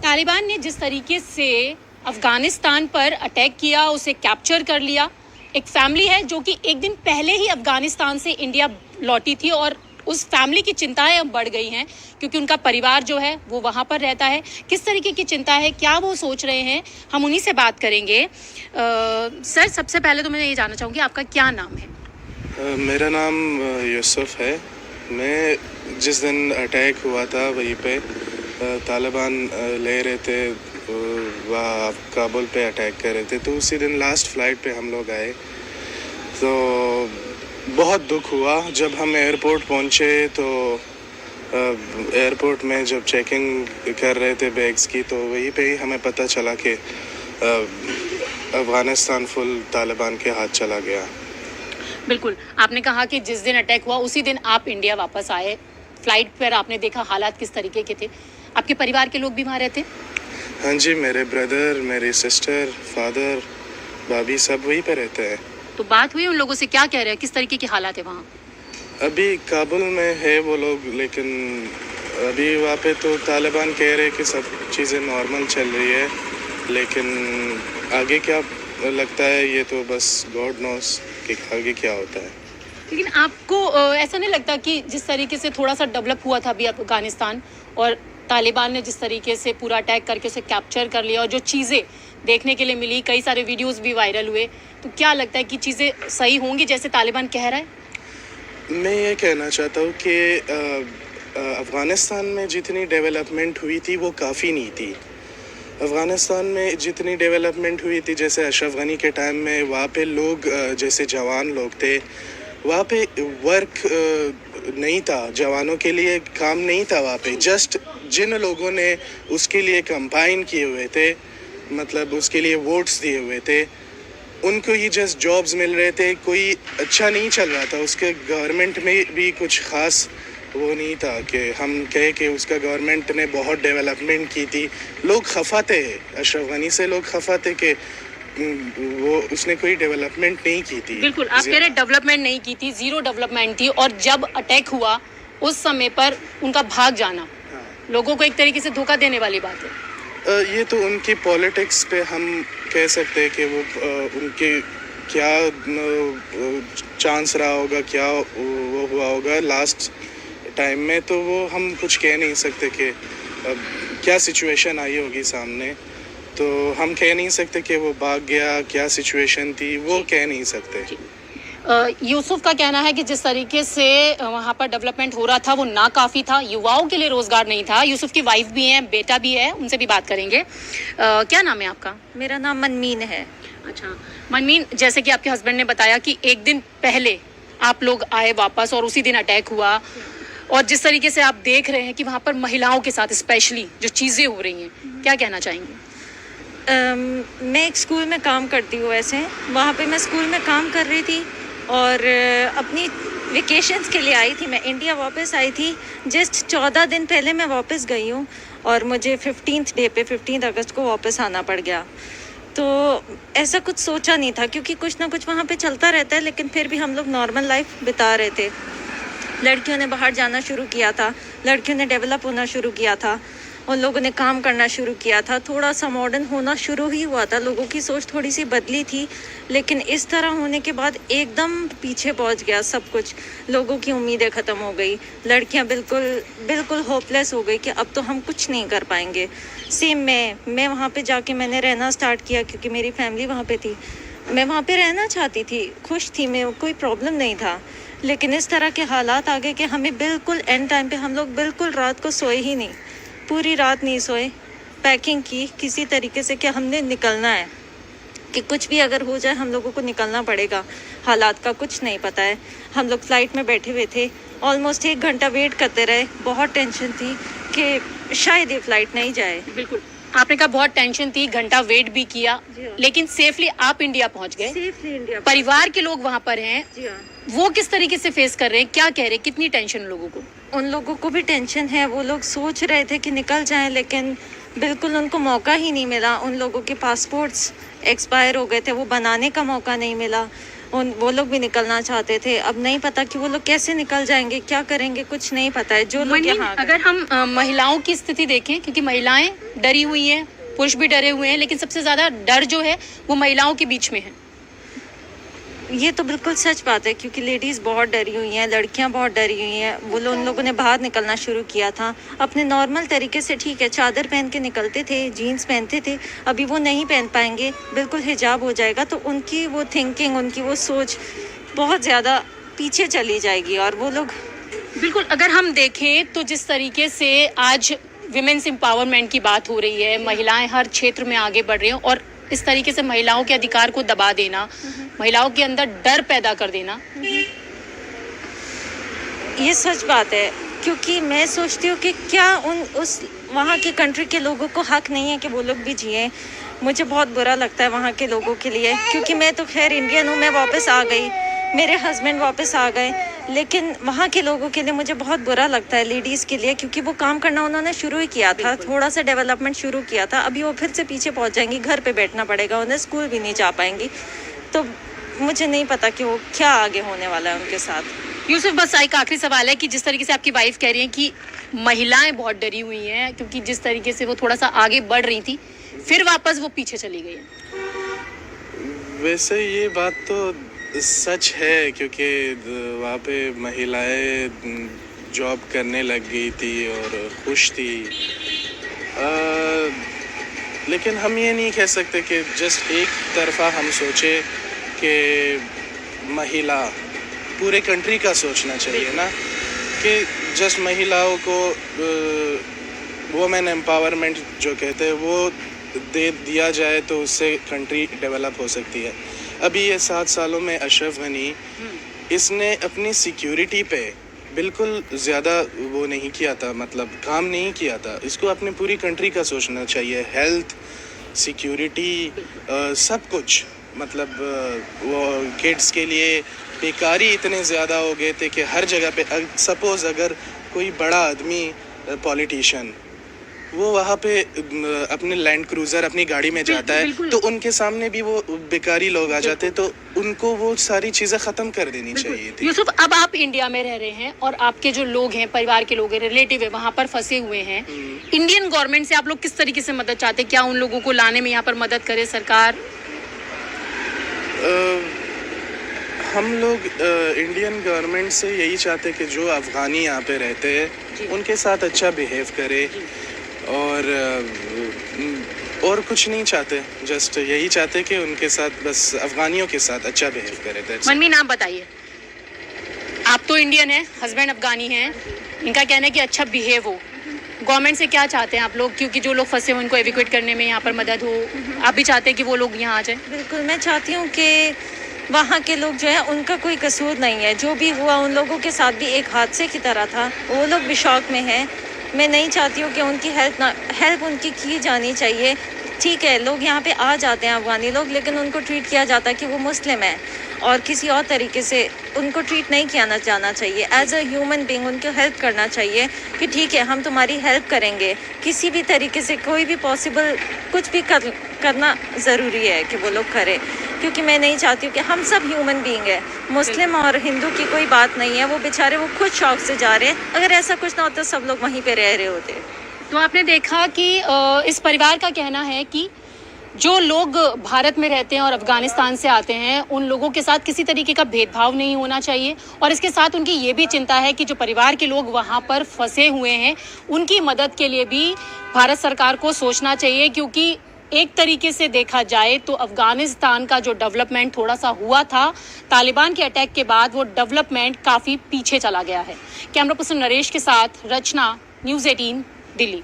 तालिबान ने जिस तरीके से अफगानिस्तान पर अटैक किया, उसे कैप्चर कर लिया। एक फैमिली है जो कि एक दिन पहले ही अफगानिस्तान से इंडिया लौटी थी और उस फैमिली की चिंताएं अब बढ़ गई हैं क्योंकि उनका परिवार जो है वो वहाँ पर रहता है। किस तरीके की चिंता है, क्या वो सोच रहे हैं, हम उन्हीं से बात करेंगे। सर, सबसे पहले तो मैं ये जानना चाहूँगी आपका क्या नाम है? मेरा नाम यूसुफ है। मैं जिस दिन अटैक हुआ था वहीं पे तालिबान ले रहे थे, वहाँ काबुल पे अटैक कर रहे थे, तो उसी दिन लास्ट फ्लाइट पे हम लोग आए। तो बहुत दुख हुआ जब हम एयरपोर्ट पहुँचे। तो एयरपोर्ट में जब चेकिंग कर रहे थे बैग्स की, तो वहीं पे ही हमें पता चला कि अफ़गानिस्तान फुल तालिबान के हाथ चला गया। बिल्कुल, आपने कहा कि जिस दिन अटैक हुआ उसी दिन आप इंडिया वापस आए। फ्लाइट पर आपने देखा हालात किस तरीके के थे। आपके परिवार के लोग भी वहाँ रहते? हाँ जी, मेरे ब्रदर, मेरी सिस्टर, फादर, भाभी सब वहीं पे रहते हैं। तो बात हुई उन लोगों से, क्या कह रहे हैं, किस तरीके की हालात है वहाँ? अभी काबुल में है वो लोग, लेकिन अभी वहाँ पे तो तालिबान कह रहे हैं कि सब चीज़ें नॉर्मल चल रही है, लेकिन आगे क्या लगता है ये तो बस गॉड नोस कि आगे क्या होता है। लेकिन आपको ऐसा नहीं लगता कि जिस तरीके से थोड़ा सा डेवलप हुआ था अभी अफगानिस्तान और तालिबान ने जिस तरीके से पूरा अटैक करके उसे कैप्चर कर लिया और जो चीज़ें देखने के लिए मिली, कई सारे वीडियोस भी वायरल हुए, तो क्या लगता है कि चीज़ें सही होंगी जैसे तालिबान कह रहा है? मैं ये कहना चाहता हूँ कि अफ़गानिस्तान में जितनी डेवलपमेंट हुई थी वो काफ़ी नहीं थी। अफ़गानिस्तान में जितनी डेवलपमेंट हुई थी, जैसे अशरफ गनी के टाइम में, वहाँ पे लोग जैसे जवान लोग थे, वहाँ पे वर्क नहीं था, जवानों के लिए काम नहीं था वहाँ पे। जस्ट जिन लोगों ने उसके लिए कंपाइन किए हुए थे, मतलब उसके लिए वोट्स दिए हुए थे, उनको ही जस्ट जॉब्स मिल रहे थे। कोई अच्छा नहीं चल रहा था, उसके गवर्नमेंट में भी कुछ ख़ास वो नहीं था कि हम कहे कि उसका गवर्नमेंट ने बहुत डेवलपमेंट की थी। लोग खफा थे, अशरफ गनी से लोग खफा थे कि वो उसने कोई डेवलपमेंट नहीं की थी। बिल्कुल, आप कह रहे डेवलपमेंट नहीं की थी, जीरो डेवलपमेंट थी, और जब अटैक हुआ उस समय पर उनका भाग जाना लोगों को एक तरीके से धोखा देने वाली बात है। ये तो उनकी पॉलिटिक्स पे हम कह सकते हैं कि वो उनके क्या चांस रहा होगा, क्या वो हुआ होगा लास्ट टाइम में, तो वो हम कुछ कह नहीं सकते कि क्या सिचुएशन आई होगी सामने। तो हम कह नहीं सकते कि वो भाग गया, क्या सिचुएशन थी वो कह नहीं सकते। यूसुफ का कहना है कि जिस तरीके से वहाँ पर डेवलपमेंट हो रहा था वो ना काफ़ी था, युवाओं के लिए रोज़गार नहीं था। यूसुफ की वाइफ भी है, बेटा भी है, उनसे भी बात करेंगे। क्या नाम है आपका? मेरा नाम मनमीन है। अच्छा मनमीन, जैसे कि आपके हस्बैंड ने बताया कि एक दिन पहले आप लोग आए वापस और उसी दिन अटैक हुआ, और जिस तरीके से आप देख रहे हैं कि वहाँ पर महिलाओं के साथ स्पेशली जो चीज़ें हो रही हैं, क्या कहना चाहेंगे? मैं एक स्कूल में काम करती हूँ। वैसे वहाँ पे मैं स्कूल में काम कर रही थी और अपनी वेकेशंस के लिए आई थी। मैं इंडिया वापस आई थी, जस्ट 14 दिन पहले मैं वापस गई हूँ और मुझे 15th डे पे 15 अगस्त को वापस आना पड़ गया। तो ऐसा कुछ सोचा नहीं था क्योंकि कुछ ना कुछ वहाँ पे चलता रहता है, लेकिन फिर भी हम लोग नॉर्मल लाइफ बिता रहे थे। लड़कियों ने बाहर जाना शुरू किया था, लड़कियों ने डेवलप होना शुरू किया था, उन लोगों ने काम करना शुरू किया था, थोड़ा सा मॉडर्न होना शुरू ही हुआ था, लोगों की सोच थोड़ी सी बदली थी। लेकिन इस तरह होने के बाद एकदम पीछे पहुंच गया सब कुछ। लोगों की उम्मीदें ख़त्म हो गई, लड़कियां बिल्कुल होपलेस हो गई कि अब तो हम कुछ नहीं कर पाएंगे। सेम मैं वहाँ पे जाके मैंने रहना स्टार्ट किया क्योंकि मेरी फैमिली वहाँ पे थी। मैं वहाँ पे रहना चाहती थी, खुश थी मैं, कोई प्रॉब्लम नहीं था। लेकिन इस तरह के हालात आ गए कि हमें बिल्कुल एंड टाइम पे हम लोग बिल्कुल रात को सोए ही नहीं, पूरी रात नहीं सोए। पैकिंग की किसी तरीके से कि हमने निकलना है, कि कुछ भी अगर हो जाए हम लोगों को निकलना पड़ेगा। हालात का कुछ नहीं पता है। हम लोग फ्लाइट में बैठे हुए थे, ऑलमोस्ट 1 घंटा वेट करते रहे। बहुत टेंशन थी कि शायद ये फ्लाइट नहीं जाए। बिल्कुल, आपने कहा बहुत टेंशन थी, घंटा वेट भी किया, लेकिन सेफली आप इंडिया पहुंच गए। Safely India. परिवार के लोग वहाँ पर हैं, जी हाँ। वो किस तरीके से फेस कर रहे हैं, क्या कह रहे हैं, कितनी टेंशन लोगों को? उन लोगों को भी टेंशन है। वो लोग सोच रहे थे कि निकल जाएं, लेकिन बिल्कुल उनको मौका ही नहीं मिला। उन लोगों के पासपोर्ट्स एक्सपायर हो गए थे, वो बनाने का मौका नहीं मिला। वो लोग भी निकलना चाहते थे। अब नहीं पता कि वो लोग कैसे निकल जाएंगे, क्या करेंगे, कुछ नहीं पता है। जो लोग यहाँ अगर हम महिलाओं की स्थिति देखें, क्योंकि महिलाएं डरी हुई हैं, पुरुष भी डरे हुए हैं, लेकिन सबसे ज्यादा डर जो है वो महिलाओं के बीच में है। ये तो बिल्कुल सच बात है, क्योंकि लेडीज़ बहुत डरी हुई हैं, लड़कियां बहुत डरी हुई हैं। वो लोग उन लोगों ने बाहर निकलना शुरू किया था अपने नॉर्मल तरीके से। ठीक है, चादर पहन के निकलते थे, जीन्स पहनते थे, अभी वो नहीं पहन पाएंगे, बिल्कुल हिजाब हो जाएगा, तो उनकी वो थिंकिंग, उनकी वो सोच बहुत ज़्यादा पीछे चली जाएगी। और वो लोग बिल्कुल, अगर हम देखें तो जिस तरीके से आज विमेंस एम्पावरमेंट की बात हो रही है, महिलाएं हर क्षेत्र में आगे बढ़ रही हैं, और इस तरीके से महिलाओं के अधिकार को दबा देना, महिलाओं के अंदर डर पैदा कर देना, ये सच बात है। क्योंकि मैं सोचती हूँ कि क्या उस वहाँ के कंट्री के लोगों को हक नहीं है कि वो लोग भी जिए। मुझे बहुत बुरा लगता है वहाँ के लोगों के लिए, क्योंकि मैं तो खैर इंडियन हूँ, मैं वापस आ गई, मेरे हस्बैंड वापस आ गए, लेकिन वहाँ के लोगों के लिए मुझे बहुत बुरा लगता है, लेडीज़ के लिए, क्योंकि वो काम करना उन्होंने शुरू ही किया था, थोड़ा सा डेवलपमेंट शुरू किया था, अभी वो फिर से पीछे पहुँच जाएंगी, घर पे बैठना पड़ेगा उन्हें, स्कूल भी नहीं जा पाएंगी। तो मुझे नहीं पता कि वो क्या आगे होने वाला है उनके साथ। यूसुफ, बस एक आखिरी सवाल है कि जिस तरीके से आपकी वाइफ कह रही हैं कि महिलाएं बहुत डरी हुई हैं, क्योंकि जिस तरीके से वो थोड़ा सा आगे बढ़ रही थी, फिर वापस वो पीछे चली गई है। वैसे ये बात तो सच है, क्योंकि वहाँ पे महिलाएं जॉब करने लग गई थी और खुश थी। लेकिन हम ये नहीं कह सकते कि जस्ट एक तरफा हम सोचे कि महिला, पूरे कंट्री का सोचना चाहिए ना, कि जस्ट महिलाओं को वुमेन एम्पावरमेंट जो कहते हैं वो दे दिया जाए तो उससे कंट्री डेवलप हो सकती है। अभी ये 7 सालों में अशरफ गनी, इसने अपनी सिक्योरिटी पे बिल्कुल ज़्यादा वो नहीं किया था, मतलब काम नहीं किया था। इसको अपनी पूरी कंट्री का सोचना चाहिए, हेल्थ, सिक्योरिटी, सब कुछ। मतलब वो किड्स के लिए बेकारी इतने ज़्यादा हो गए थे कि हर जगह पे सपोज़ अगर कोई बड़ा आदमी पॉलिटिशियन वो वहाँ पे अपने लैंड क्रूज़र अपनी गाड़ी में जाता है, तो उनके सामने भी वो बेकारी लोग आ जाते, तो उनको वो सारी चीज़ें ख़त्म कर देनी चाहिए थी। यूसुफ, अब आप इंडिया में रह रहे हैं और आपके जो लोग हैं, परिवार के लोग हैं, रिलेटिव है, वहाँ पर फंसे हुए हैं। इंडियन गवर्नमेंट से आप लोग किस तरीके से मदद चाहते हैं? क्या उन लोगों को लाने में यहाँ पर मदद करे सरकार? हम लोग इंडियन गवर्नमेंट से यही चाहते हैं कि जो अफ़गानी यहाँ पे रहते हैं उनके साथ अच्छा बिहेव करे, और कुछ नहीं चाहते, जस्ट यही चाहते कि उनके साथ, बस अफ़गानियों के साथ अच्छा बिहेव करे। मनमी, नाम बताइए। आप तो इंडियन हैं, हस्बैंड अफ़गानी हैं, इनका कहना है कि अच्छा बिहेव हो। गवर्नमेंट से क्या चाहते हैं आप लोग? क्योंकि जो लोग फंसे हुए उनको एविक्यूएट करने में यहाँ पर मदद हो, आप भी चाहते हैं कि वो लोग यहाँ आ जाएं? बिल्कुल, मैं चाहती हूँ कि वहाँ के लोग जो है उनका कोई कसूर नहीं है, जो भी हुआ उन लोगों के साथ भी एक हादसे की तरह था, वो लोग भी शौक में हैं। मैं नहीं चाहती हूँ कि उनकी हेल्प उनकी की जानी चाहिए। ठीक है, लोग यहाँ पे आ जाते हैं अफ़गानी लोग, लेकिन उनको ट्रीट किया जाता है कि वो मुस्लिम है, और किसी और तरीके से उनको ट्रीट नहीं किया जाना चाहिए। एज अ ह्यूमन बीइंग उनको हेल्प करना चाहिए कि ठीक है, हम तुम्हारी हेल्प करेंगे, किसी भी तरीके से, कोई भी पॉसिबल कुछ भी करना ज़रूरी है कि वो लोग करें, क्योंकि मैं नहीं चाहती हूँ कि हम सब ह्यूमन बीइंग है, मुस्लिम और हिंदू की कोई बात नहीं है। वो बेचारे वो खुद शौक से जा रहे हैं, अगर ऐसा कुछ ना होता सब लोग वहीं पे रह रहे होते। तो आपने देखा कि इस परिवार का कहना है कि जो लोग भारत में रहते हैं और अफगानिस्तान से आते हैं, उन लोगों के साथ किसी तरीके का भेदभाव नहीं होना चाहिए, और इसके साथ उनकी ये भी चिंता है कि जो परिवार के लोग वहाँ पर फंसे हुए हैं उनकी मदद के लिए भी भारत सरकार को सोचना चाहिए, क्योंकि एक तरीके से देखा जाए तो अफगानिस्तान का जो डेवलपमेंट थोड़ा सा हुआ था तालिबान के अटैक के बाद, वो डेवलपमेंट काफ़ी पीछे चला गया है। कैमरा पर्सन नरेश के साथ रचना, न्यूज़ 18 दिल्ली।